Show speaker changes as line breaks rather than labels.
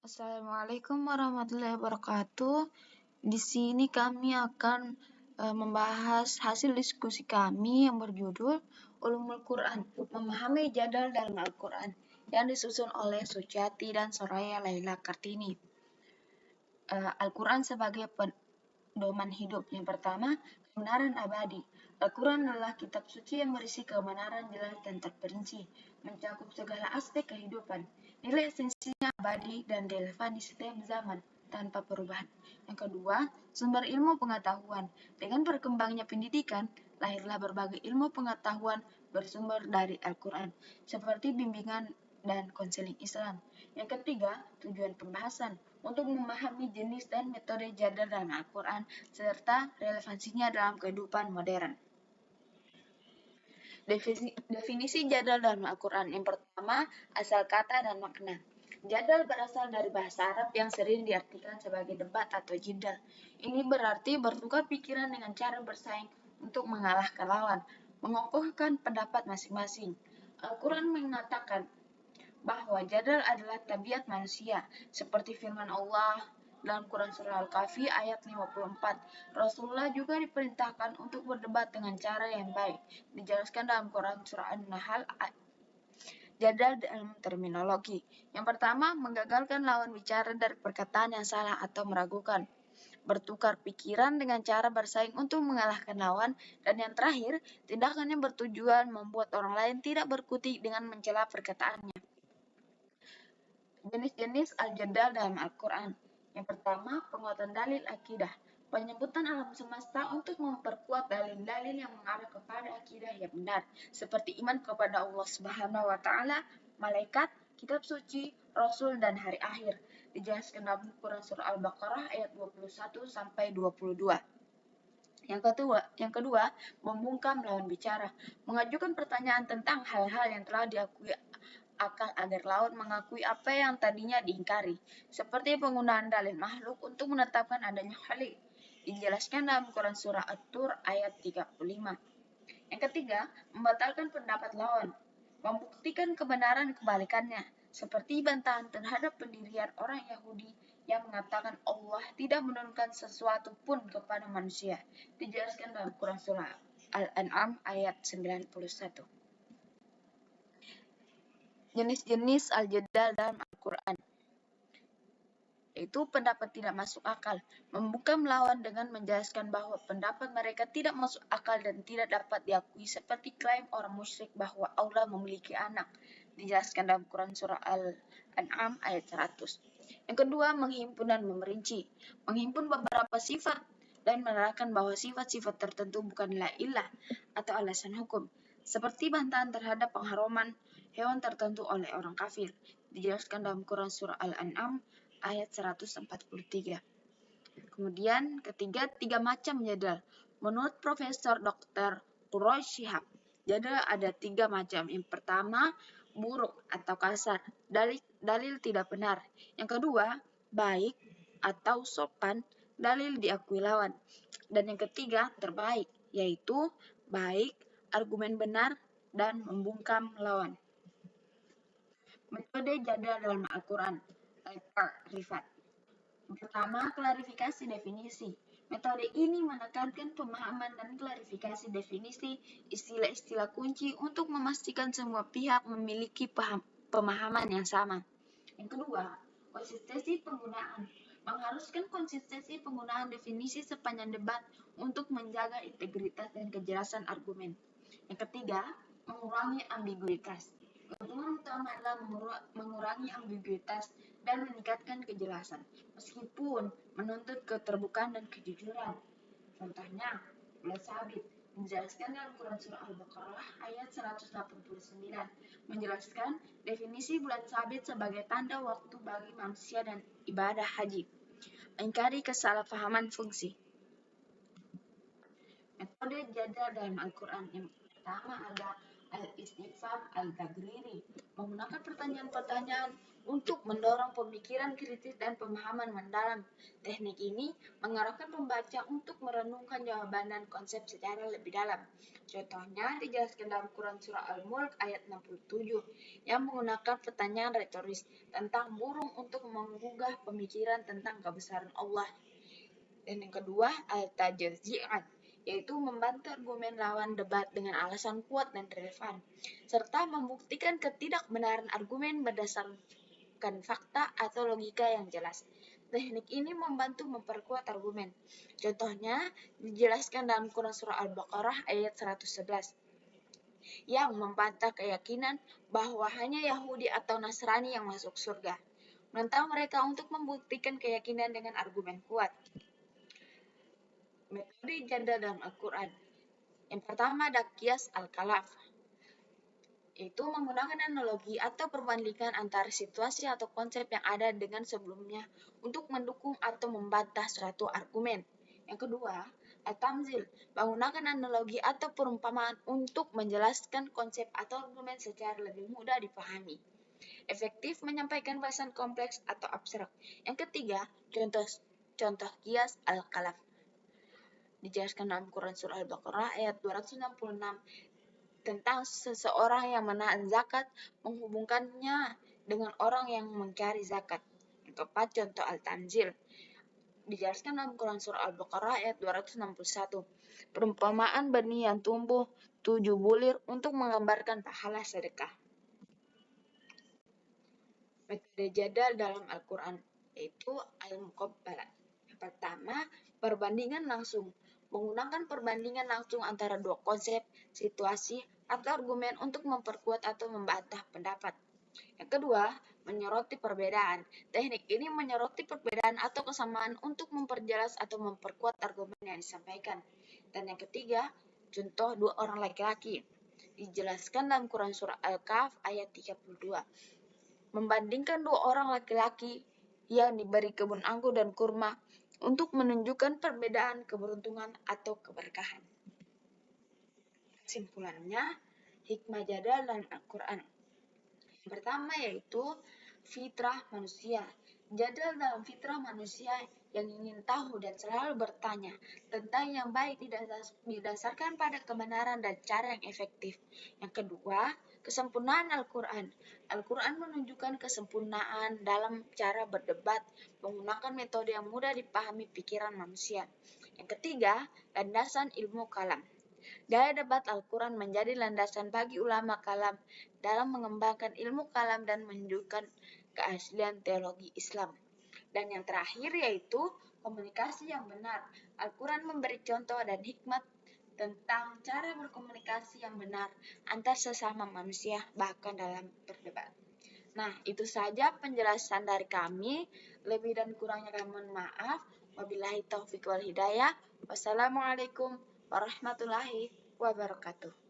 Assalamualaikum warahmatullahi wabarakatuh. Di sini kami akan membahas hasil diskusi kami yang berjudul Ulumul Quran, Memahami Jadal dalam Al-Quran, yang disusun oleh Suciati dan Soraya Laila Kartini. Al-Quran sebagai pedoman hidup. Yang pertama, kebenaran abadi. Al-Quran adalah kitab suci yang berisi kebenaran jelas dan terperinci, mencakup segala aspek kehidupan. Nilai esensinya abadi dan relevan di setiap zaman, tanpa perubahan. Yang kedua, sumber ilmu pengetahuan. Dengan berkembangnya pendidikan, lahirlah berbagai ilmu pengetahuan bersumber dari Al-Quran, seperti bimbingan dan konseling Islam. Yang ketiga, tujuan pembahasan untuk memahami jenis dan metode jadal dalam Al-Quran serta relevansinya dalam kehidupan modern. Definisi jadal dalam Al-Quran. Yang pertama, asal kata dan makna. Jadal berasal dari bahasa Arab yang sering diartikan sebagai debat atau jidal. Ini berarti bertukar pikiran dengan cara bersaing untuk mengalahkan lawan, mengokohkan pendapat masing-masing. Al-Quran mengatakan bahwa jadal adalah tabiat manusia, seperti firman Allah dalam Quran Surah Al-Kahfi ayat 54. Rasulullah juga diperintahkan untuk berdebat dengan cara yang baik. Dijelaskan dalam Quran Surah An-Nahl jadal dalam terminologi. Yang pertama, menggagalkan lawan bicara dari perkataan yang salah atau meragukan. Bertukar pikiran dengan cara bersaing untuk mengalahkan lawan. Dan yang terakhir, tindakan yang bertujuan membuat orang lain tidak berkutik dengan mencela perkataannya. Jenis-jenis al-jadal dalam Al-Quran. Yang pertama, penguatan dalil akidah. Penyebutan alam semesta untuk memperkuat dalil-dalil yang mengarah kepada akidah yang benar, seperti iman kepada Allah Subhanahu wa taala, malaikat, kitab suci, rasul dan hari akhir. Dijelaskan dalam Quran surah Al-Baqarah ayat 21 sampai 22. Yang kedua, membungkam lawan bicara, mengajukan pertanyaan tentang hal-hal yang telah diakui akal agar lawan mengakui apa yang tadinya diingkari, seperti penggunaan dalil makhluk untuk menetapkan adanya khalik. Dijelaskan dalam Quran surah At-Tur ayat 35. Yang ketiga, membatalkan pendapat lawan, membuktikan kebenaran kebalikannya, seperti bantahan terhadap pendirian orang Yahudi yang mengatakan Allah tidak menurunkan sesuatu pun kepada manusia. Dijelaskan dalam Quran surah Al-An'am ayat 91. Jenis-jenis al-jadal dalam Al-Quran, yaitu pendapat tidak masuk akal, membuka melawan dengan menjelaskan bahwa pendapat mereka tidak masuk akal dan tidak dapat diakui, seperti klaim orang musyrik bahwa Allah memiliki anak. Dijelaskan dalam Quran surah Al-An'am ayat 100. Yang kedua, menghimpun dan memerinci, menghimpun beberapa sifat dan menerangkan bahwa sifat-sifat tertentu bukanlah ilah atau alasan hukum, seperti bantahan terhadap pengharuman hewan tertentu oleh orang kafir. Dijelaskan dalam Quran surah Al-An'am ayat 143. Kemudian ketiga, 3 macam jadal. Menurut Profesor Dr. Quraish Shihab, jadal ada 3 macam. Yang pertama, buruk atau kasar, dalil tidak benar. Yang kedua, baik atau sopan, dalil diakui lawan. Dan yang ketiga, terbaik, yaitu baik, argumen benar, dan membungkam lawan. Metode jadal dalam Al-Quran. Rifat. Pertama, klarifikasi definisi. Metode ini menekankan pemahaman dan klarifikasi definisi istilah-istilah kunci untuk memastikan semua pihak memiliki pemahaman yang sama. Yang kedua, konsistensi penggunaan. Mengharuskan konsistensi penggunaan definisi sepanjang debat untuk menjaga integritas dan kejelasan argumen. Yang ketiga, mengurangi ambiguitas. Keuntungan utama adalah mengurangi ambiguitas dan meningkatkan kejelasan, meskipun menuntut keterbukaan dan kejujuran. Contohnya, bulan sabit, menjelaskan dalam Quran surah Al-Baqarah ayat 189, menjelaskan definisi bulan sabit sebagai tanda waktu bagi manusia dan ibadah haji. Mengingkari kesalahpahaman fungsi. Metode jadal dalam Al-Quran. Yang pertama ada al-istifham al-tagriri, menggunakan pertanyaan-pertanyaan untuk mendorong pemikiran kritis dan pemahaman mendalam. Teknik ini mengarahkan pembaca untuk merenungkan jawaban dan konsep secara lebih dalam. Contohnya dijelaskan dalam Quran Surah Al-Mulk ayat 67 yang menggunakan pertanyaan retoris tentang burung untuk menggugah pemikiran tentang kebesaran Allah. Dan yang kedua, al-tajzi'at, yaitu membantu argumen lawan debat dengan alasan kuat dan relevan, serta membuktikan ketidakbenaran argumen berdasarkan fakta atau logika yang jelas. Teknik ini membantu memperkuat argumen. Contohnya dijelaskan dalam Quran Surah Al-Baqarah ayat 111 yang membantah keyakinan bahwa hanya Yahudi atau Nasrani yang masuk surga. Menentang mereka untuk membuktikan keyakinan dengan argumen kuat. Metode jadal dalam Al-Quran. Yang pertama ada qiyas al-kalaf, yaitu menggunakan analogi atau perbandingan antara situasi atau konsep yang ada dengan sebelumnya untuk mendukung atau membantah suatu argumen. Yang kedua, al-tamzil, menggunakan analogi atau perumpamaan untuk menjelaskan konsep atau argumen secara lebih mudah dipahami. Efektif menyampaikan bahasan kompleks atau abstrak. Yang ketiga, contoh qiyas al-kalaf. Dijelaskan dalam Quran Surah Al-Baqarah ayat 266 tentang seseorang yang menahan zakat menghubungkannya dengan orang yang mencari zakat. Yang keempat, contoh al-tanzil. Dijelaskan dalam Quran Surah Al-Baqarah ayat 261. Perumpamaan benih yang tumbuh 7 bulir untuk menggambarkan pahala sedekah. Metode jadal dalam Al-Quran yaitu al-muqabbalah. Yang pertama, perbandingan langsung. Menggunakan perbandingan langsung antara dua konsep, situasi, atau argumen untuk memperkuat atau membantah pendapat. Yang kedua, menyoroti perbedaan. Teknik ini menyoroti perbedaan atau kesamaan untuk memperjelas atau memperkuat argumen yang disampaikan. Dan yang ketiga, contoh dua orang laki-laki. Dijelaskan dalam Quran Surah Al-Kahf ayat 32. Membandingkan dua orang laki-laki yang diberi kebun anggur dan kurma untuk menunjukkan perbedaan keberuntungan atau keberkahan. Kesimpulannya, hikmah jadal dalam Al-Quran. Yang pertama yaitu fitrah manusia. Jadal dalam fitrah manusia yang ingin tahu dan selalu bertanya tentang yang baik didasarkan pada kebenaran dan cara yang efektif. Yang kedua, kesempurnaan Al-Quran. Al-Quran menunjukkan kesempurnaan dalam cara berdebat menggunakan metode yang mudah dipahami pikiran manusia. Yang ketiga, landasan ilmu kalam. Gaya debat Al-Quran menjadi landasan bagi ulama kalam dalam mengembangkan ilmu kalam dan menunjukkan keaslian teologi Islam. Dan yang terakhir yaitu komunikasi yang benar. Al-Quran memberi contoh dan hikmat tentang cara berkomunikasi yang benar antar sesama manusia bahkan dalam berdebat. Nah, itu saja penjelasan dari kami. Lebih dan kurangnya kami mohon maaf. Wabillahi taufiq wal hidayah. Wassalamualaikum warahmatullahi wabarakatuh.